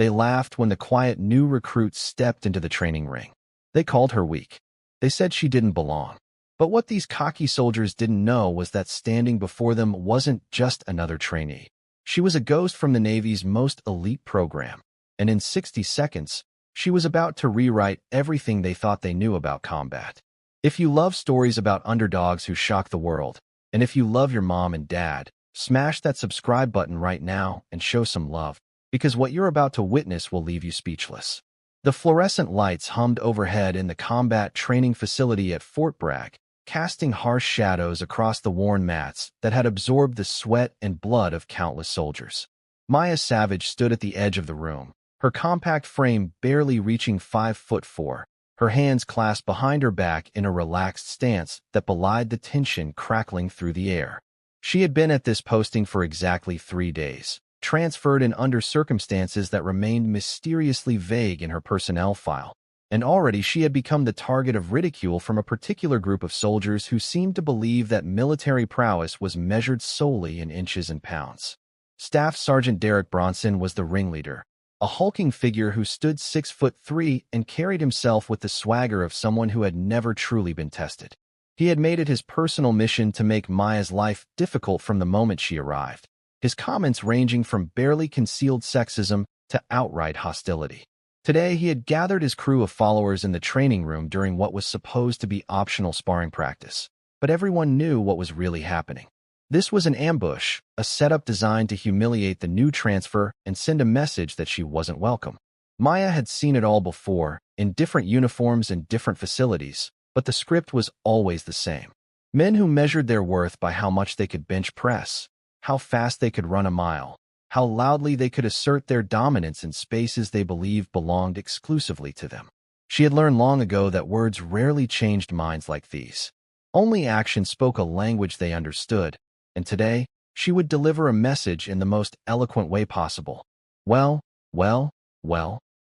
They laughed when the quiet new recruit stepped into the training ring. They called her weak. They said she didn't belong. But what these cocky soldiers didn't know was that standing before them wasn't just another trainee. She was a ghost from the Navy's most elite program, and in 60 seconds, she was about to rewrite everything they thought they knew about combat. If you love stories about underdogs who shock the world, and if you love your mom and dad, smash that subscribe button right now and show some love, because what you're about to witness will leave you speechless. The fluorescent lights hummed overhead in the combat training facility at Fort Bragg, casting harsh shadows across the worn mats that had absorbed the sweat and blood of countless soldiers. Maya Savage stood at the edge of the room, her compact frame barely reaching 5'4", her hands clasped behind her back in a relaxed stance that belied the tension crackling through the air. She had been at this posting for exactly 3 days, transferred in under circumstances that remained mysteriously vague in her personnel file, and already she had become the target of ridicule from a particular group of soldiers who seemed to believe that military prowess was measured solely in inches and pounds. Staff Sergeant Derek Bronson was the ringleader, a hulking figure who stood 6'3" and carried himself with the swagger of someone who had never truly been tested. He had made it his personal mission to make Maya's life difficult from the moment she arrived, his comments ranging from barely concealed sexism to outright hostility. Today, he had gathered his crew of followers in the training room during what was supposed to be optional sparring practice, but everyone knew what was really happening. This was an ambush, a setup designed to humiliate the new transfer and send a message that she wasn't welcome. Maya had seen it all before, in different uniforms and different facilities, but the script was always the same. Men who measured their worth by how much they could bench press, how fast they could run a mile, how loudly they could assert their dominance in spaces they believed belonged exclusively to them. She had learned long ago that words rarely changed minds like these. Only action spoke a language they understood, and today, she would deliver a message in the most eloquent way possible. Well,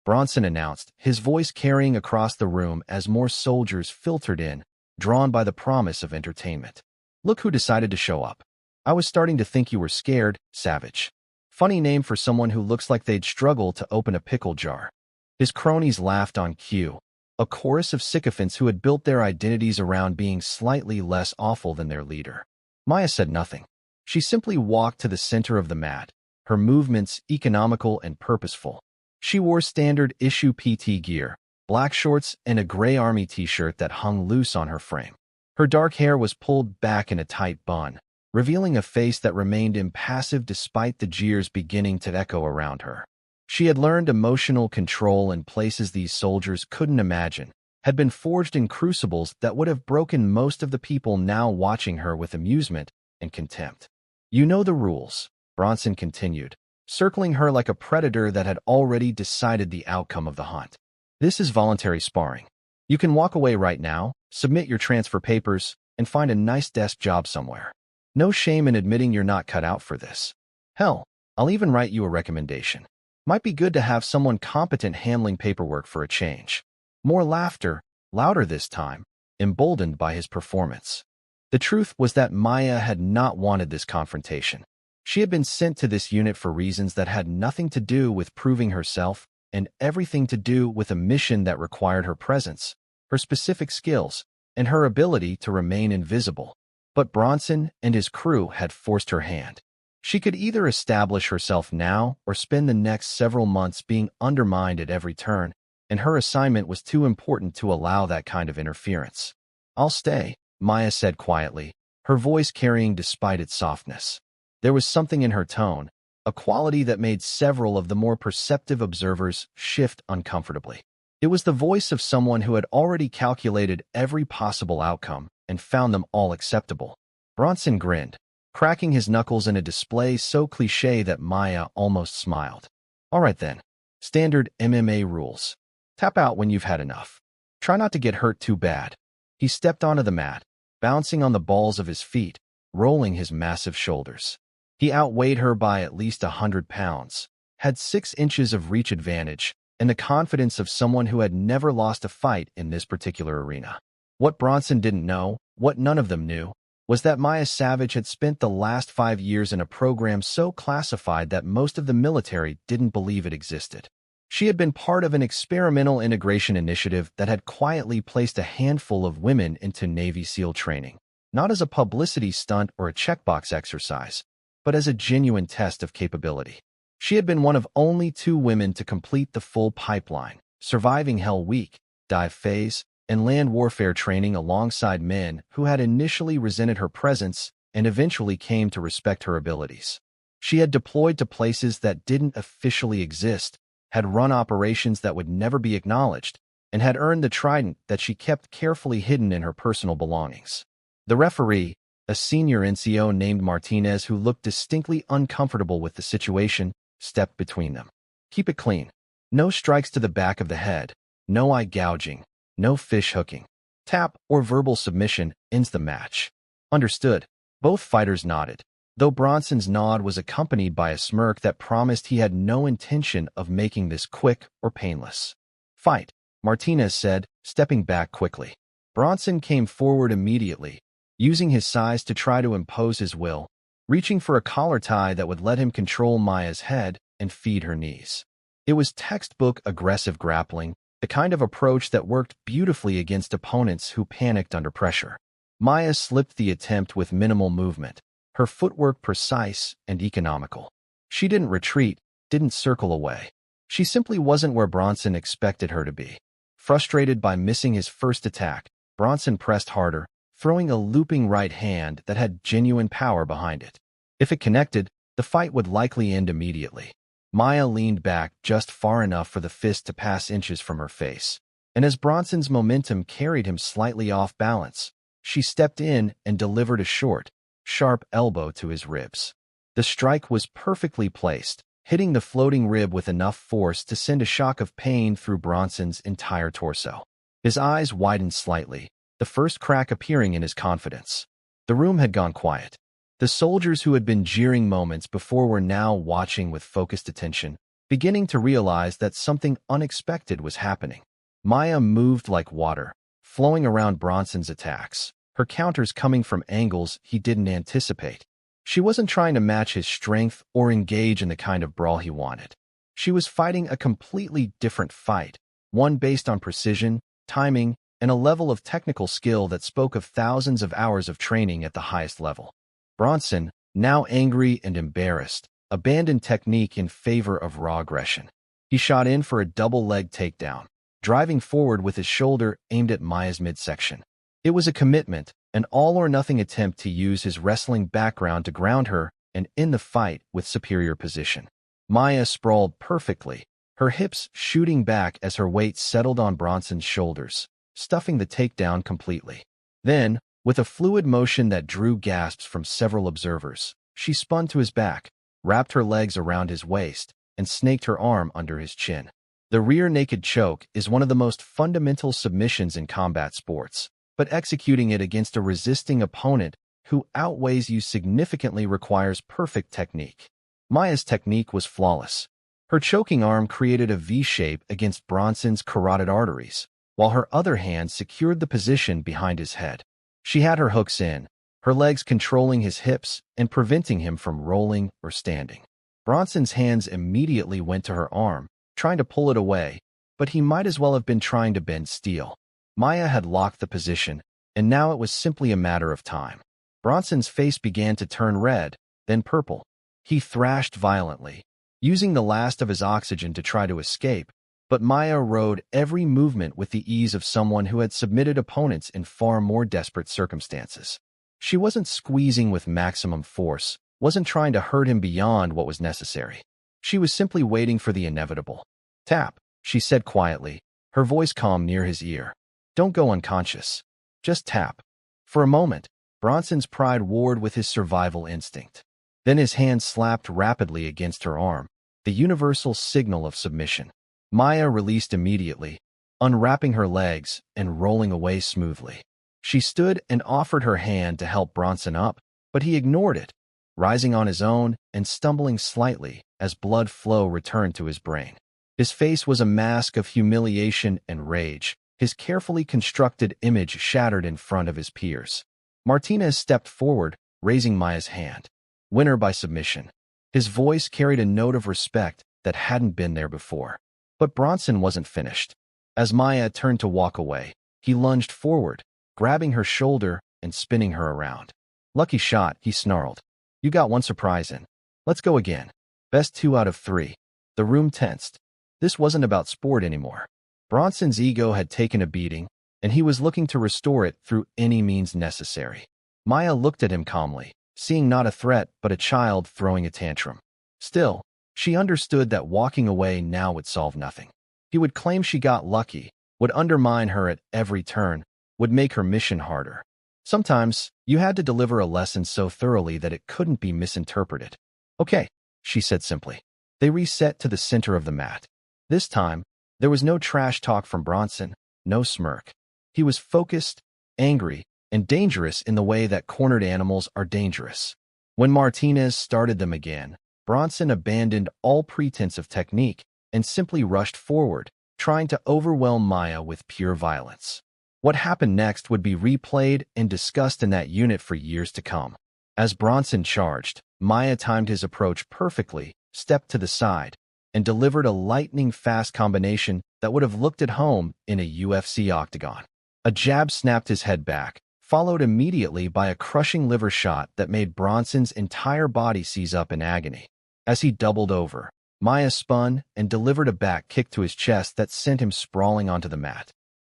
Bronson announced, his voice carrying across the room as more soldiers filtered in, drawn by the promise of entertainment. Look who decided to show up. I was starting to think you were scared, Savage. Funny name for someone who looks like they'd struggle to open a pickle jar. His cronies laughed on cue, a chorus of sycophants who had built their identities around being slightly less awful than their leader. Maya said nothing. She simply walked to the center of the mat, her movements economical and purposeful. She wore standard issue PT gear, black shorts, and a gray army t-shirt that hung loose on her frame. Her dark hair was pulled back in a tight bun, revealing a face that remained impassive despite the jeers beginning to echo around her. She had learned emotional control in places these soldiers couldn't imagine, had been forged in crucibles that would have broken most of the people now watching her with amusement and contempt. You know the rules, Bronson continued, circling her like a predator that had already decided the outcome of the hunt. This is voluntary sparring. You can walk away right now, submit your transfer papers, and find a nice desk job somewhere. No shame in admitting you're not cut out for this. Hell, I'll even write you a recommendation. Might be good to have someone competent handling paperwork for a change. More laughter, louder this time, emboldened by his performance. The truth was that Maya had not wanted this confrontation. She had been sent to this unit for reasons that had nothing to do with proving herself and everything to do with a mission that required her presence, her specific skills, and her ability to remain invisible. But Bronson and his crew had forced her hand. She could either establish herself now or spend the next several months being undermined at every turn, and her assignment was too important to allow that kind of interference. I'll stay, Maya said quietly, her voice carrying despite its softness. There was something in her tone, a quality that made several of the more perceptive observers shift uncomfortably. It was the voice of someone who had already calculated every possible outcome and found them all acceptable. Bronson grinned, cracking his knuckles in a display so cliché that Maya almost smiled. All right then, standard MMA rules. Tap out when you've had enough. Try not to get hurt too bad. He stepped onto the mat, bouncing on the balls of his feet, rolling his massive shoulders. He outweighed her by at least 100 pounds, had 6 inches of reach advantage, and the confidence of someone who had never lost a fight in this particular arena. What Bronson didn't know, what none of them knew, was that Maya Savage had spent the last 5 years in a program so classified that most of the military didn't believe it existed. She had been part of an experimental integration initiative that had quietly placed a handful of women into Navy SEAL training, not as a publicity stunt or a checkbox exercise, but as a genuine test of capability. She had been one of only 2 women to complete the full pipeline, surviving Hell Week, dive phase, and land warfare training alongside men who had initially resented her presence and eventually came to respect her abilities. She had deployed to places that didn't officially exist, had run operations that would never be acknowledged, and had earned the Trident that she kept carefully hidden in her personal belongings. The referee, a senior NCO named Martinez who looked distinctly uncomfortable with the situation, stepped between them. "Keep it clean. No strikes to the back of the head, no eye gouging, no fish hooking. Tap or verbal submission ends the match." "Understood." Both fighters nodded, though Bronson's nod was accompanied by a smirk that promised he had no intention of making this quick or painless. "Fight," Martinez said, stepping back quickly. Bronson came forward immediately, using his size to try to impose his will, reaching for a collar tie that would let him control Maya's head and feed her knees. It was textbook aggressive grappling, the kind of approach that worked beautifully against opponents who panicked under pressure. Maya slipped the attempt with minimal movement, her footwork precise and economical. She didn't retreat, didn't circle away. She simply wasn't where Bronson expected her to be. Frustrated by missing his first attack, Bronson pressed harder, throwing a looping right hand that had genuine power behind it. If it connected, the fight would likely end immediately. Maya leaned back just far enough for the fist to pass inches from her face, and as Bronson's momentum carried him slightly off balance, she stepped in and delivered a short, sharp elbow to his ribs. The strike was perfectly placed, hitting the floating rib with enough force to send a shock of pain through Bronson's entire torso. His eyes widened slightly, the first crack appearing in his confidence. The room had gone quiet. The soldiers who had been jeering moments before were now watching with focused attention, beginning to realize that something unexpected was happening. Maya moved like water, flowing around Bronson's attacks, her counters coming from angles he didn't anticipate. She wasn't trying to match his strength or engage in the kind of brawl he wanted. She was fighting a completely different fight, one based on precision, timing, and a level of technical skill that spoke of thousands of hours of training at the highest level. Bronson, now angry and embarrassed, abandoned technique in favor of raw aggression. He shot in for a double-leg takedown, driving forward with his shoulder aimed at Maya's midsection. It was a commitment, an all-or-nothing attempt to use his wrestling background to ground her and end the fight with superior position. Maya sprawled perfectly, her hips shooting back as her weight settled on Bronson's shoulders, stuffing the takedown completely. Then, with a fluid motion that drew gasps from several observers, she spun to his back, wrapped her legs around his waist, and snaked her arm under his chin. The rear naked choke is one of the most fundamental submissions in combat sports, but executing it against a resisting opponent who outweighs you significantly requires perfect technique. Maya's technique was flawless. Her choking arm created a V-shape against Bronson's carotid arteries, while her other hand secured the position behind his head. She had her hooks in, her legs controlling his hips and preventing him from rolling or standing. Bronson's hands immediately went to her arm, trying to pull it away, but he might as well have been trying to bend steel. Maya had locked the position, and now it was simply a matter of time. Bronson's face began to turn red, then purple. He thrashed violently, using the last of his oxygen to try to escape, but Maya rode every movement with the ease of someone who had submitted opponents in far more desperate circumstances. She wasn't squeezing with maximum force, wasn't trying to hurt him beyond what was necessary. She was simply waiting for the inevitable. "Tap," she said quietly, her voice calm near his ear. "Don't go unconscious. Just tap." For a moment, Bronson's pride warred with his survival instinct. Then his hand slapped rapidly against her arm, the universal signal of submission. Maya released immediately, unwrapping her legs and rolling away smoothly. She stood and offered her hand to help Bronson up, but he ignored it, rising on his own and stumbling slightly as blood flow returned to his brain. His face was a mask of humiliation and rage, his carefully constructed image shattered in front of his peers. Martinez stepped forward, raising Maya's hand. Winner by submission. His voice carried a note of respect that hadn't been there before. But Bronson wasn't finished. As Maya turned to walk away, he lunged forward, grabbing her shoulder and spinning her around. Lucky shot, he snarled. You got one surprise in. Let's go again. Best 2 out of 3. The room tensed. This wasn't about sport anymore. Bronson's ego had taken a beating, and he was looking to restore it through any means necessary. Maya looked at him calmly, seeing not a threat but a child throwing a tantrum. Still, she understood that walking away now would solve nothing. He would claim she got lucky, would undermine her at every turn, would make her mission harder. Sometimes, you had to deliver a lesson so thoroughly that it couldn't be misinterpreted. Okay, she said simply. They reset to the center of the mat. This time, there was no trash talk from Bronson, no smirk. He was focused, angry, and dangerous in the way that cornered animals are dangerous. When Martinez started them again, Bronson abandoned all pretense of technique and simply rushed forward, trying to overwhelm Maya with pure violence. What happened next would be replayed and discussed in that unit for years to come. As Bronson charged, Maya timed his approach perfectly, stepped to the side, and delivered a lightning-fast combination that would have looked at home in a UFC octagon. A jab snapped his head back, followed immediately by a crushing liver shot that made Bronson's entire body seize up in agony. As he doubled over, Maya spun and delivered a back kick to his chest that sent him sprawling onto the mat.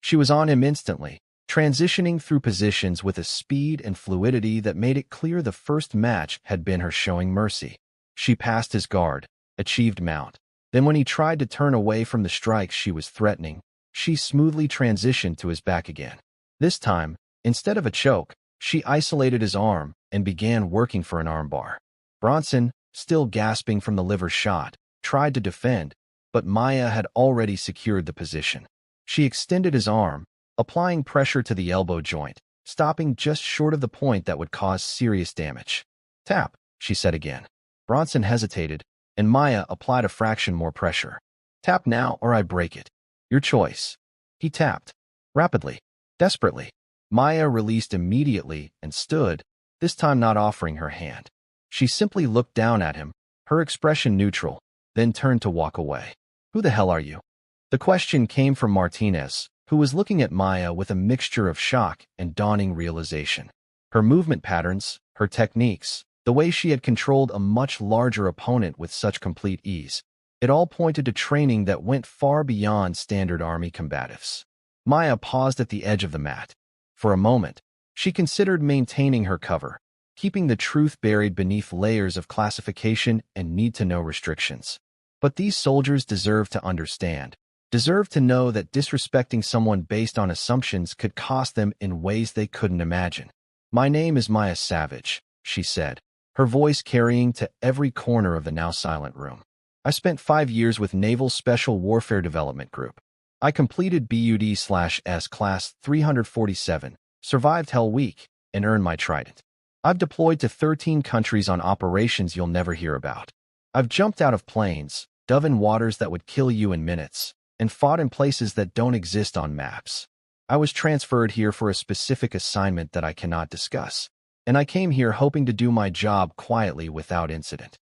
She was on him instantly, transitioning through positions with a speed and fluidity that made it clear the first match had been her showing mercy. She passed his guard, achieved mount. Then when he tried to turn away from the strikes she was threatening, she smoothly transitioned to his back again. This time, instead of a choke, she isolated his arm and began working for an armbar. Bronson, still gasping from the liver shot, tried to defend, but Maya had already secured the position. She extended his arm, applying pressure to the elbow joint, stopping just short of the point that would cause serious damage. Tap, she said again. Bronson hesitated, and Maya applied a fraction more pressure. Tap now or I break it. Your choice. He tapped. Rapidly. Desperately. Maya released immediately and stood, this time not offering her hand. She simply looked down at him, her expression neutral, then turned to walk away. Who the hell are you? The question came from Martinez, who was looking at Maya with a mixture of shock and dawning realization. Her movement patterns, her techniques, the way she had controlled a much larger opponent with such complete ease, it all pointed to training that went far beyond standard army combatives. Maya paused at the edge of the mat. For a moment, she considered maintaining her cover, keeping the truth buried beneath layers of classification and need-to-know restrictions. But these soldiers deserved to understand, deserved to know that disrespecting someone based on assumptions could cost them in ways they couldn't imagine. My name is Maya Savage, she said, her voice carrying to every corner of the now silent room. I spent 5 years with Naval Special Warfare Development Group. I completed BUD/S Class 347, survived Hell Week, and earned my Trident. I've deployed to 13 countries on operations you'll never hear about. I've jumped out of planes, dove in waters that would kill you in minutes, and fought in places that don't exist on maps. I was transferred here for a specific assignment that I cannot discuss, and I came here hoping to do my job quietly without incident.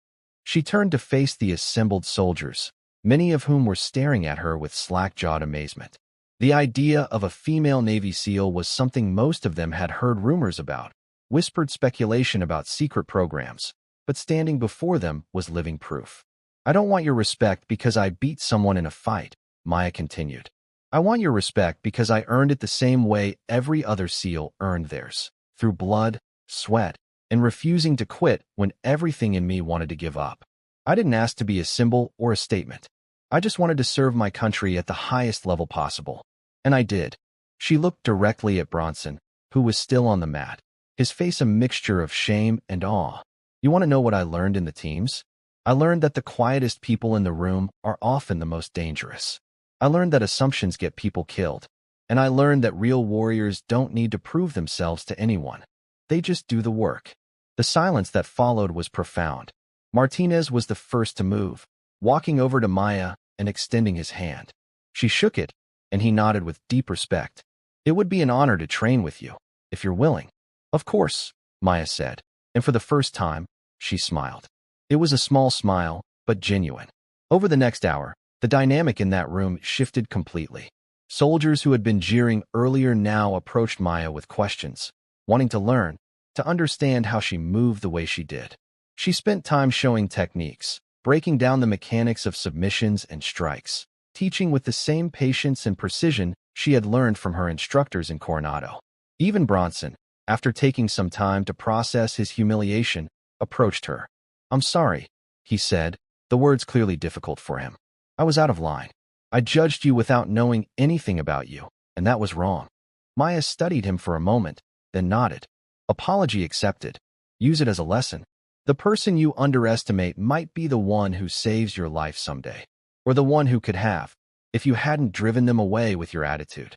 She turned to face the assembled soldiers, many of whom were staring at her with slack-jawed amazement. The idea of a female Navy SEAL was something most of them had heard rumors about, whispered speculation about secret programs, but standing before them was living proof. I don't want your respect because I beat someone in a fight, Maya continued. I want your respect because I earned it the same way every other SEAL earned theirs, through blood, sweat, and refusing to quit when everything in me wanted to give up. I didn't ask to be a symbol or a statement. I just wanted to serve my country at the highest level possible. And I did. She looked directly at Bronson, who was still on the mat, his face a mixture of shame and awe. You want to know what I learned in the teams? I learned that the quietest people in the room are often the most dangerous. I learned that assumptions get people killed. And I learned that real warriors don't need to prove themselves to anyone. They just do the work. The silence that followed was profound. Martinez was the first to move, walking over to Maya and extending his hand. She shook it, and he nodded with deep respect. It would be an honor to train with you, if you're willing. Of course, Maya said, and for the first time, she smiled. It was a small smile, but genuine. Over the next hour, the dynamic in that room shifted completely. Soldiers who had been jeering earlier now approached Maya with questions, wanting to learn, to understand how she moved the way she did. She spent time showing techniques, breaking down the mechanics of submissions and strikes, teaching with the same patience and precision she had learned from her instructors in Coronado. Even Bronson, after taking some time to process his humiliation, approached her. "I'm sorry," he said, the words clearly difficult for him. "I was out of line. I judged you without knowing anything about you, and that was wrong." Maya studied him for a moment, then nodded. "Apology accepted. Use it as a lesson. The person you underestimate might be the one who saves your life someday, or the one who could have, if you hadn't driven them away with your attitude."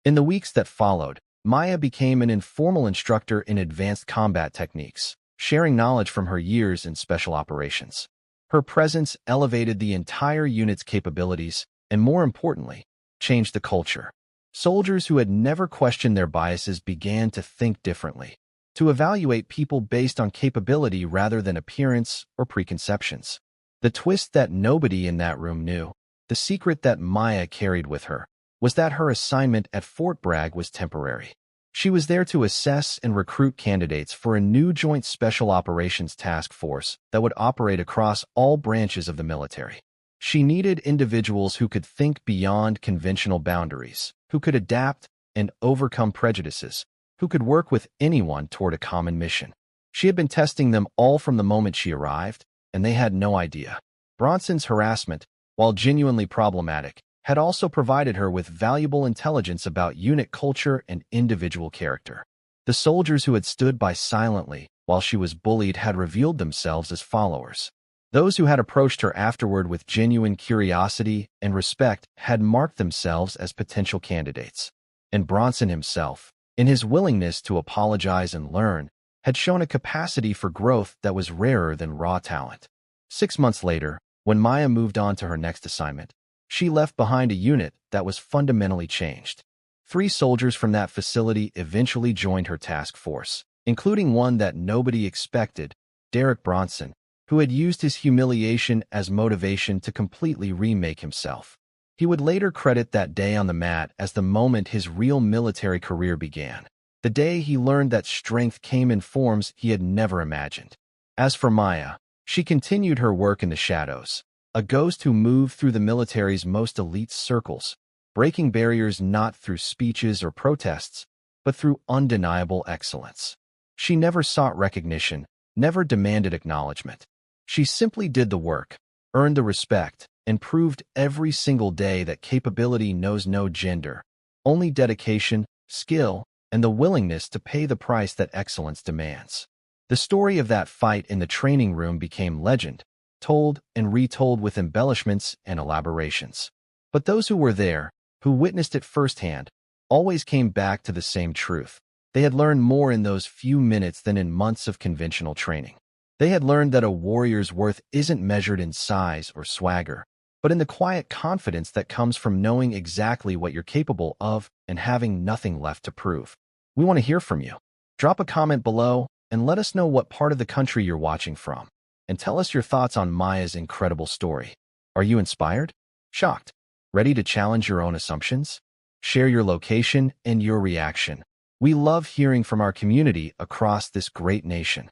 In the weeks that followed, Maya became an informal instructor in advanced combat techniques, sharing knowledge from her years in special operations. Her presence elevated the entire unit's capabilities and, more importantly, changed the culture. Soldiers who had never questioned their biases began to think differently, to evaluate people based on capability rather than appearance or preconceptions. The twist that nobody in that room knew, the secret that Maya carried with her, was that her assignment at Fort Bragg was temporary. She was there to assess and recruit candidates for a new Joint Special Operations Task Force that would operate across all branches of the military. She needed individuals who could think beyond conventional boundaries, who could adapt and overcome prejudices, who could work with anyone toward a common mission. She had been testing them all from the moment she arrived, and they had no idea. Bronson's harassment, while genuinely problematic, had also provided her with valuable intelligence about unit culture and individual character. The soldiers who had stood by silently while she was bullied had revealed themselves as followers. Those who had approached her afterward with genuine curiosity and respect had marked themselves as potential candidates. And Bronson himself, in his willingness to apologize and learn, had shown a capacity for growth that was rarer than raw talent. 6 months later, when Maya moved on to her next assignment, she left behind a unit that was fundamentally changed. 3 soldiers from that facility eventually joined her task force, including one that nobody expected, Derek Bronson, who had used his humiliation as motivation to completely remake himself. He would later credit that day on the mat as the moment his real military career began, the day he learned that strength came in forms he had never imagined. As for Maya, she continued her work in the shadows, a ghost who moved through the military's most elite circles, breaking barriers not through speeches or protests, but through undeniable excellence. She never sought recognition, never demanded acknowledgement. She simply did the work, earned the respect, and proved every single day that capability knows no gender, only dedication, skill, and the willingness to pay the price that excellence demands. The story of that fight in the training room became legend, told and retold with embellishments and elaborations. But those who were there, who witnessed it firsthand, always came back to the same truth. They had learned more in those few minutes than in months of conventional training. They had learned that a warrior's worth isn't measured in size or swagger, but in the quiet confidence that comes from knowing exactly what you're capable of and having nothing left to prove. We want to hear from you. Drop a comment below and let us know what part of the country you're watching from. And tell us your thoughts on Maya's incredible story. Are you inspired? Shocked? Ready to challenge your own assumptions? Share your location and your reaction. We love hearing from our community across this great nation.